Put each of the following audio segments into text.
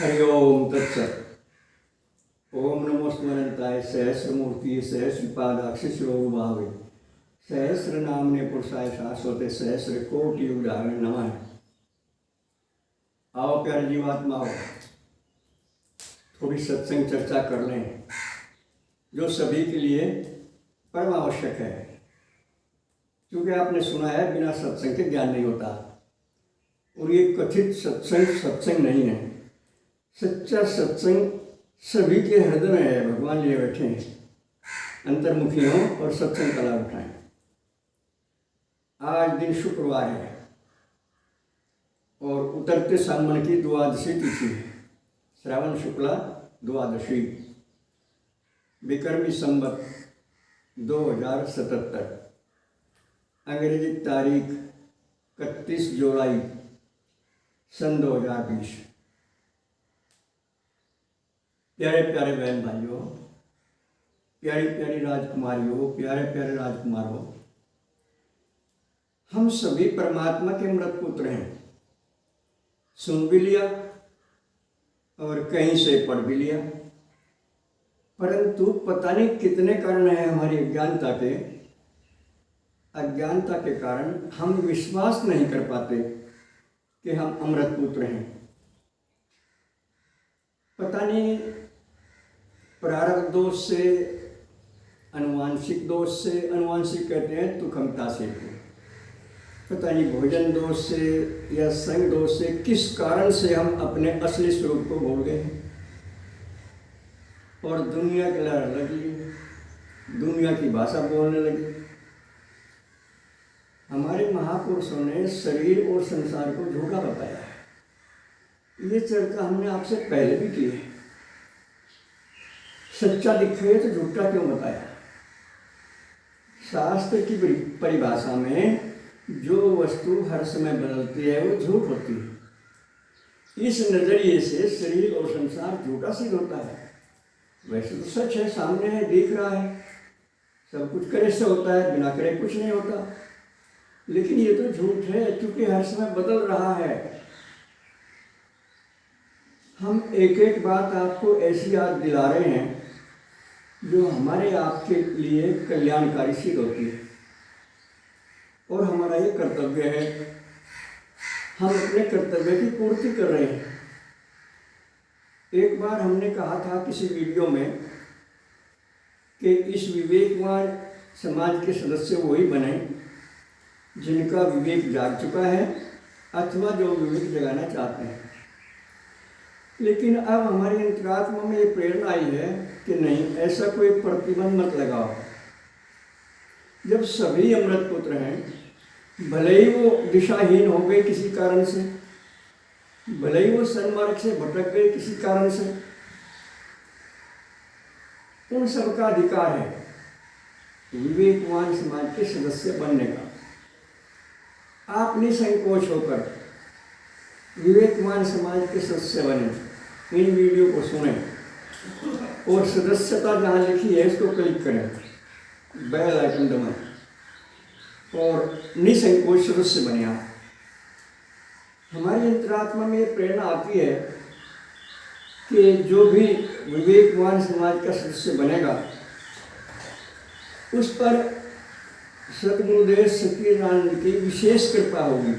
हरि ओम तत्सत। ओम नमो स्मरंताय सहस्रमूर्ति सहस्रपादाक्ष शिरोभावे सहस्र नामने पुरुषाय शाश्वते सहस्र कोटि उदाहरण नमः। आओ प्यारे जीवात्माओं, थोड़ी सत्संग चर्चा कर लें जो सभी के लिए परम आवश्यक है। क्योंकि आपने सुना है बिना सत्संग के ज्ञान नहीं होता, और ये कथित सत्संग नहीं है। सच्चा सत्संग सभी के हृदय में है। भगवान लिए बैठे हैं, अंतर्मुखी हों और सत्संग का लाभ उठाएं। आज दिन शुक्रवार है और उतरते सावन की द्वादशी तिथि है, श्रावण शुक्ला द्वादशी, विक्रमी संवत 2077, अंग्रेजी तारीख 31 जुलाई सन 2020। प्यारे प्यारे बहन भाइयों, प्यारी प्यारी राजकुमारियों, प्यारे प्यारे राजकुमारों, हम सभी परमात्मा के अमृत पुत्र हैं। सुन भी लिया और कहीं से पढ़ भी लिया, परंतु पता नहीं कितने कारण हैं हमारी अज्ञानता के कारण हम विश्वास नहीं कर पाते कि हम अमृत पुत्र हैं। पता नहीं प्रारब्ध दोष से, अनुवांशिक दोष से, अनुवांशिक कहते हैं तुखमता से, पता नहीं भोजन दोष से या संग दोष से, किस कारण से हम अपने असली स्वरूप को भूल गए और दुनिया के लहर लगी, दुनिया की भाषा बोलने लगी। हमारे महापुरुषों ने शरीर और संसार को झूठा बताया है। ये चर्चा हमने आपसे पहले भी की है। सच्चा दिखे तो झूठा क्यों बताया? शास्त्र की परिभाषा में जो वस्तु हर समय बदलती है वो झूठ होती है। इस नजरिए से शरीर और संसार झूठा सिद्ध होता है। वैसे तो सच है, सामने है, दिख रहा है, सब कुछ करे से होता है, बिना करे कुछ नहीं होता। लेकिन ये तो झूठ है, क्योंकि हर समय बदल रहा है। हम एक एक बात आपको ऐसी याद दिला रहे हैं जो हमारे आपके लिए कल्याणकारी सिद्ध होती है, और हमारा ये कर्तव्य है। हम अपने कर्तव्य की पूर्ति कर रहे हैं। एक बार हमने कहा था किसी वीडियो में कि इस विवेकवान समाज के सदस्य वही बने जिनका विवेक जाग चुका है अथवा जो विवेक जगाना चाहते हैं। लेकिन अब हमारी अंतरात्मा में ये प्रेरणा आई है कि नहीं, ऐसा कोई प्रतिबंध मत लगाओ। जब सभी अमृत पुत्र हैं, भले ही वो दिशाहीन हो गए किसी कारण से, भले ही वो सन्मार्ग से भटक गए किसी कारण से, उन सबका अधिकार है विवेकवान समाज के सदस्य बनने का। आप निसंकोच होकर विवेकवान समाज के सदस्य बने। इन वीडियो को सुने और सदस्यता जहाँ लिखी है इसको क्लिक करें, बेल आइकन दबाएं और निसंकोच सदस्य बने। आप, हमारी अंतरात्मा में ये प्रेरणा आती है कि जो भी विवेकवान समाज का सदस्य बनेगा उस पर सदगुरुदेव सच्चिदानंद की विशेष कृपा होगी।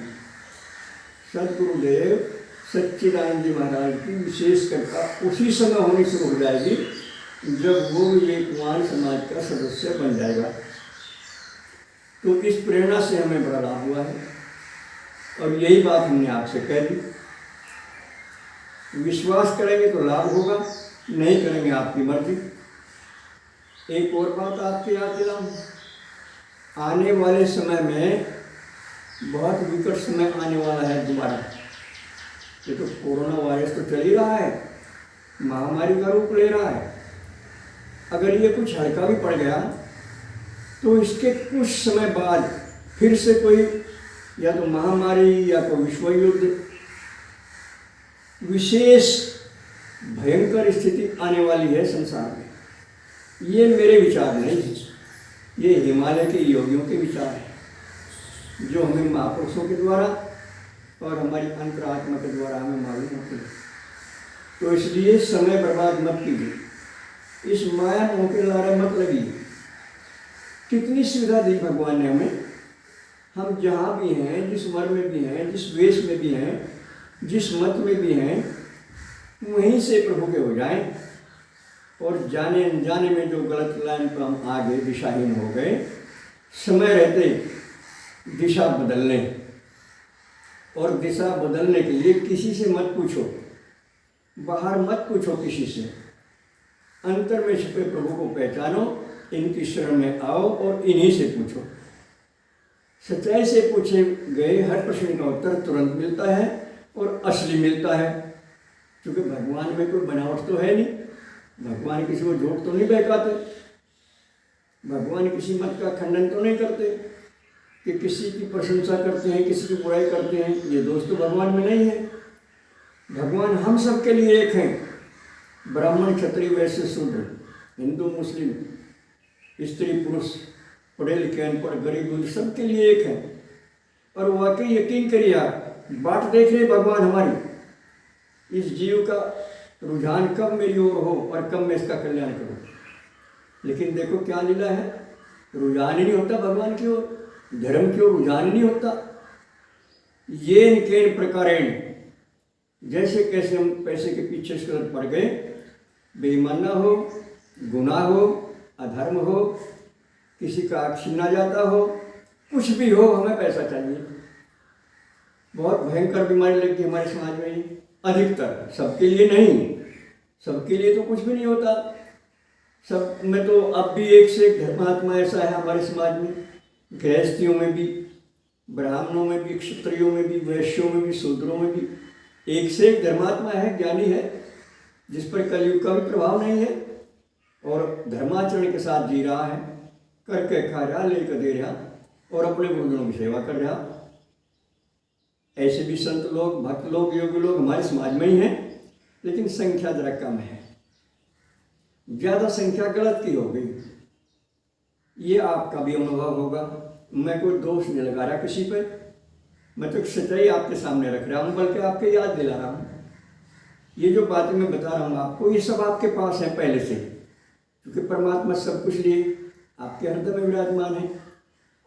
सदगुरुदेव सच्चिदानंद जी महाराज की विशेष कृपा उसी समय होनी शुरू हो जाएगी जब वो विवेकवान समाज का सदस्य बन जाएगा। तो इस प्रेरणा से हमें बड़ा लाभ हुआ है और यही बात हमने आपसे कह दी। विश्वास करेंगे तो लाभ होगा, नहीं करेंगे आपकी मर्जी। एक और बात आपके याद दिलाऊं, आने वाले समय में बहुत विकट समय आने वाला है दोबारा। ये तो कोरोना वायरस तो चल ही रहा है, महामारी का रूप ले रहा है। अगर ये कुछ हल्का भी पड़ गया तो इसके कुछ समय बाद फिर से कोई या तो महामारी या कोई विश्व युद्ध, विशेष भयंकर स्थिति आने वाली है संसार में। ये मेरे विचार नहीं है, ये हिमालय के योगियों के विचार हैं जो हमें महापुरुषों के द्वारा और हमारी अंतरात्मा के द्वारा हमें मालूम होती है। तो इसलिए समय बर्बाद मत कीजिए, इस माया मोह के लारे मत लगिए। कितनी सुविधा दी भगवान ने हमें। हम जहाँ भी हैं, जिस उम्र में भी हैं, जिस वेश में भी हैं, जिस मत में भी हैं, वहीं से प्रभु के हो जाएं। और जाने अनजाने में जो गलत लाइन पर हम आगे दिशाहीन हो गए, समय रहते दिशा बदल लें। और दिशा बदलने के लिए किसी से मत पूछो, बाहर मत पूछो किसी से। अंतर में छिपे प्रभु को पहचानो, इनकी शरण में आओ और इन्हीं से पूछो। सच्चाई से पूछे गए हर प्रश्न का उत्तर तुरंत मिलता है और असली मिलता है, क्योंकि भगवान में कोई बनावट तो है नहीं। भगवान किसी को झूठ तो नहीं बहकाते, भगवान किसी मत का खंडन तो नहीं करते कि किसी की प्रशंसा करते हैं, किसी की बुराई करते हैं। ये दोष तो भगवान में नहीं है। भगवान हम सब के लिए एक हैं, ब्राह्मण क्षत्रिय वैश्य शूद्र, हिंदू मुस्लिम, स्त्री पुरुष, पढ़े लिखे अनपढ़ गरीब, सबके लिए एक है। और वाकई यकीन करिए आप, बाट देख रहे भगवान हमारी, इस जीव का रुझान कब मेरी ओर हो और कब मैं इसका कल्याण करूं। लेकिन देखो क्या लीला है, रुझान ही नहीं होता भगवान की ओर, धर्म की ओर रुझान ही नहीं होता। येन केन प्रकारेण, जैसे कैसे हम पैसे के पीछे सड़क पड़ गए, बेईमाना हो, गुनाह हो, अधर्म हो, किसी का हक छीना जाता हो, कुछ भी हो, हमें पैसा चाहिए। बहुत भयंकर बीमारी लगती है हमारे समाज में ही, अधिकतर, सबके लिए नहीं, सबके लिए तो कुछ भी नहीं होता। सब में तो अब भी एक से एक धर्मात्मा ऐसा है हमारे समाज में, गृहस्थियों में भी, ब्राह्मणों में भी, क्षत्रियों में भी, वैश्यों में भी, शूद्रों में भी एक से एक धर्मात्मा है, ज्ञानी है, जिस पर कलयुग का भी प्रभाव नहीं है और धर्माचरण के साथ जी रहा है, करके खा रहा, लेकर दे रहा और अपने गुरुजनों की सेवा कर रहा। ऐसे भी संत लोग, भक्त लोग, योगी लोग हमारे समाज में ही हैं, लेकिन संख्या जरा कम है। ज़्यादा संख्या गलत की हो गई, ये आपका भी अनुभव होगा। मैं कोई दोष नहीं लगा रहा किसी पर, मैं तो सच्चाई आपके सामने रख रहा हूँ, बल्कि आपके याद दिला रहा हूँ। ये जो बातें मैं बता रहा हूँ आपको, ये सब आपके पास है पहले से, क्योंकि परमात्मा सब कुछ लिए आपके हृदय में विराजमान है।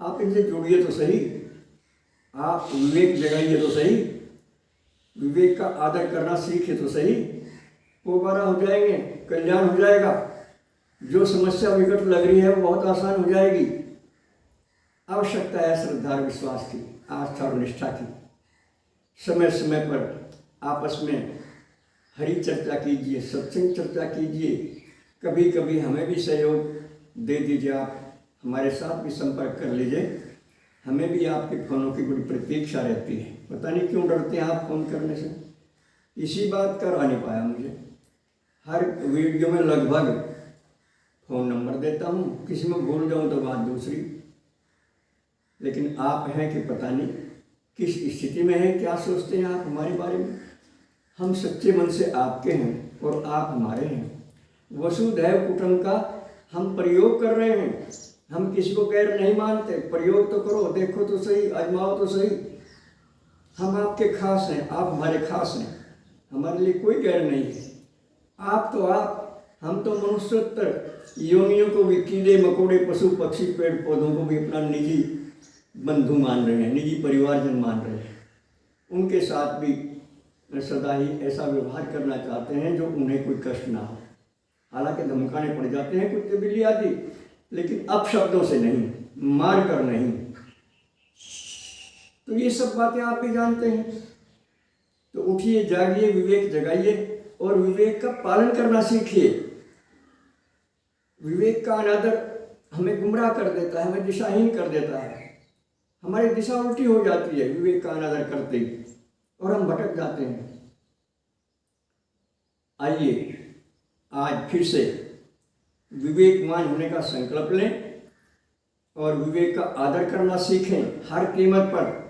आप इनसे जुड़िए तो सही, आप विवेक जगाइए तो सही, विवेक का आदर करना सीखिए तो सही, पोबारा हो जाएंगे, कल्याण हो जाएगा। जो समस्या विकट लग रही है वो बहुत आसान हो जाएगी। आवश्यकता है श्रद्धा और विश्वास की, आस्था और निष्ठा की। समय समय पर आपस में हरि चर्चा कीजिए, सत्संग चर्चा कीजिए। कभी कभी हमें भी सहयोग दे दीजिए, आप हमारे साथ भी संपर्क कर लीजिए। हमें भी आपके फ़ोनों की बड़ी प्रतीक्षा रहती है, पता नहीं क्यों डरते हैं आप फ़ोन करने से। इसी बात का रह नहीं पाया मुझे। हर वीडियो में लगभग फ़ोन नंबर देता हूँ, किसी में भूल जाऊँ तो बात दूसरी। लेकिन आप हैं कि पता नहीं किस स्थिति में हैं, क्या सोचते हैं आप हमारे बारे में। हम सच्चे मन से आपके हैं और आप हमारे हैं। वसुधैव कुटुंब का हम प्रयोग कर रहे हैं। हम किसी को गैर नहीं मानते, प्रयोग तो करो, देखो तो सही, आजमाओ तो सही। हम आपके खास हैं, आप हमारे खास हैं, हमारे लिए कोई गैर नहीं है। आप तो आप, हम तो मनुष्योत्तर योनियों को भी, कीड़े मकोड़े, पशु पक्षी, पेड़ पौधों को भी अपना निजी बंधु मान रहे हैं, निजी परिवारजन मान रहे हैं। उनके साथ भी सदा ही ऐसा व्यवहार करना चाहते हैं जो उन्हें कोई कष्ट ना हो। हालांकि धमकाने पड़ जाते हैं कुत्ते बिल्ली आदि, लेकिन अपशब्दों से नहीं, मार कर नहीं। तो ये सब बातें आप भी जानते हैं। तो उठिए, जागिए, विवेक जगाइए और विवेक का पालन करना सीखिए। विवेक का अनादर हमें गुमराह कर देता है, हमें दिशाहीन कर देता है। हमारी दिशा उल्टी हो जाती है विवेक का अनादर करते ही, और हम भटक जाते हैं। आइए आज फिर से विवेकवान होने का संकल्प लें और विवेक का आदर करना सीखें हर कीमत पर।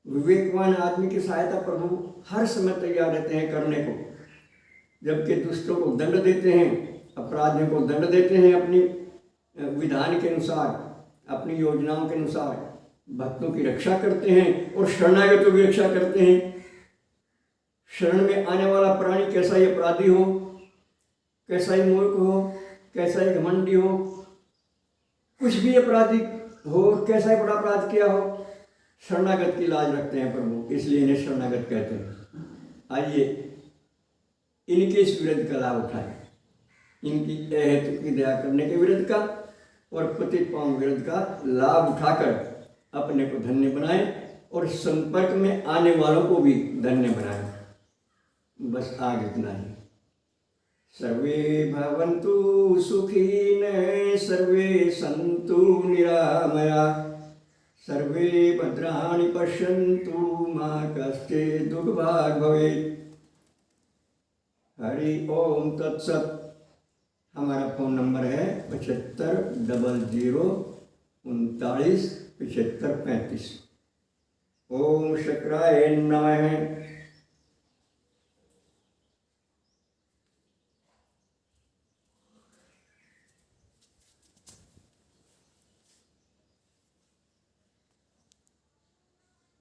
विवेकवान आदमी की सहायता प्रभु हर समय तैयार रहते हैं करने को, जबकि दुष्टों को दंड देते हैं, अपराधियों को दंड देते हैं अपनी विधान के अनुसार, अपनी योजनाओं के अनुसार। भक्तों की रक्षा करते हैं और शरणागतों की रक्षा करते हैं। शरण में आने वाला प्राणी कैसा ही अपराधी हो, कैसा ही मूर्ख हो, कैसा ही घमंडी हो, कुछ भी अपराधी हो, कैसा ही बड़ा अपराध किया हो, शरणागत की लाज रखते हैं प्रभु, इसलिए इन्हें शरणागत कहते हैं। आइए इनके इस विरुद्ध का लाभ उठाएं, इनकी अहेतु की दया करने के विरुद्ध का और पतित पावन विरुद्ध का लाभ उठाकर अपने को धन्य बनाएं और संपर्क में आने वालों को भी धन्य बनाएं। बस आज इतना ही। सर्वे भवन्तु सुखिनः, सर्वे सन्तु निरामया, सर्वे भद्राणि पश्यन्तु, मा कश्चित् दुःखभाग् भवेत्। हरि ओम तत्सत। हमारा फ़ोन नंबर है 750039 7535। ओम शक्राय नमः।